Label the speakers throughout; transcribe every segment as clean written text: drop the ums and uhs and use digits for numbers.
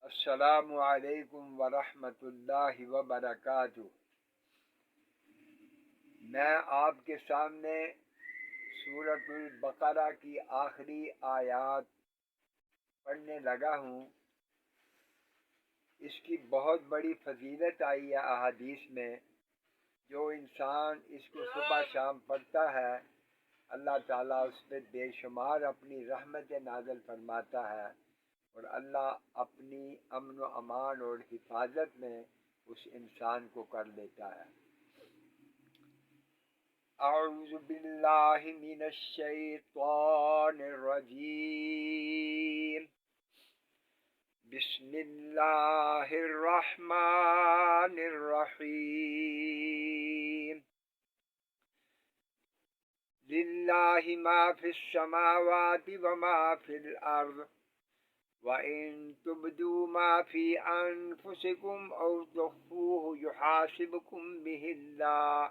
Speaker 1: السلام علیکم ورحمۃ اللہ وبرکاتہ۔ میں آپ کے سامنے سورۃ البقرہ کی آخری آیات پڑھنے لگا ہوں۔ اس کی بہت بڑی فضیلت آئی ہے احادیث میں۔ جو انسان اس کو صبح شام پڑھتا ہے، اللہ تعالیٰ اس پہ بے شمار اپنی رحمت نازل فرماتا ہے، اور اللہ اپنی امن و امان اور حفاظت میں اس انسان کو کر لیتا ہے۔ اعوذ باللہ من الشیطان الرجیم، بسم اللہ الرحمن الرحیم۔ للہ ما فی السماوات وما فی الارض وَإِن تُبْدُوا مَا فِي أَنفُسِكُمْ أَوْ تُخْفُوهُ يُحَاسِبْكُم بِهِ اللَّهُ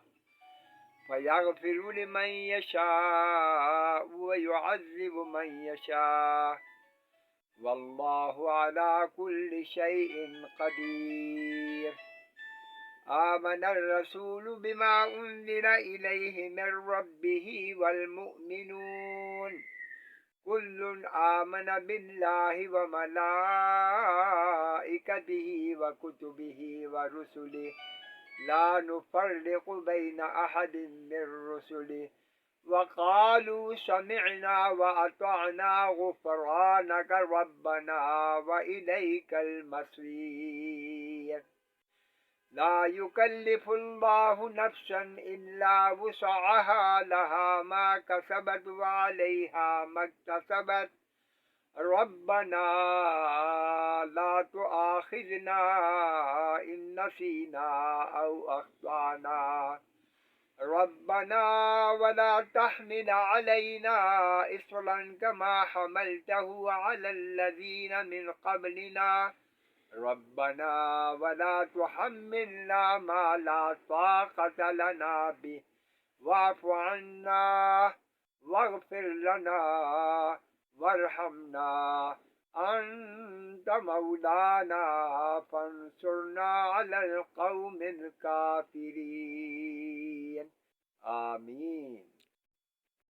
Speaker 1: فَيَغْفِرُ لِمَن يَشَاءُ وَيُعَذِّبُ مَن يَشَاءُ وَاللَّهُ عَلَى كُلِّ شَيْءٍ قَدِيرٌ۔ آمَنَ الرَّسُولُ بِمَا أُنزِلَ إِلَيْهِ مِن رَّبِّهِ وَالْمُؤْمِنُونَ كل آمن بالله وملائكته وكتبه ورسله لا نفرق بين أحد من رسله وقالوا سمعنا وأطعنا غفرانك ربنا وإليك المصير۔ لا يكلف الله نفسا إلا وسعها لها ما كسبت وعليها ما اكتسبت ربنا لا تؤاخذنا إن نسينا أو أخطأنا ربنا ولا تحمل علينا إصرا كما حملته على الذين من قبلنا ربنا ولا تحملنا ما لا طاقة لنا به واعف عنا واغفر لنا وارحمنا أنت مولانا فانصرنا على القوم الكافرين۔ آمین۔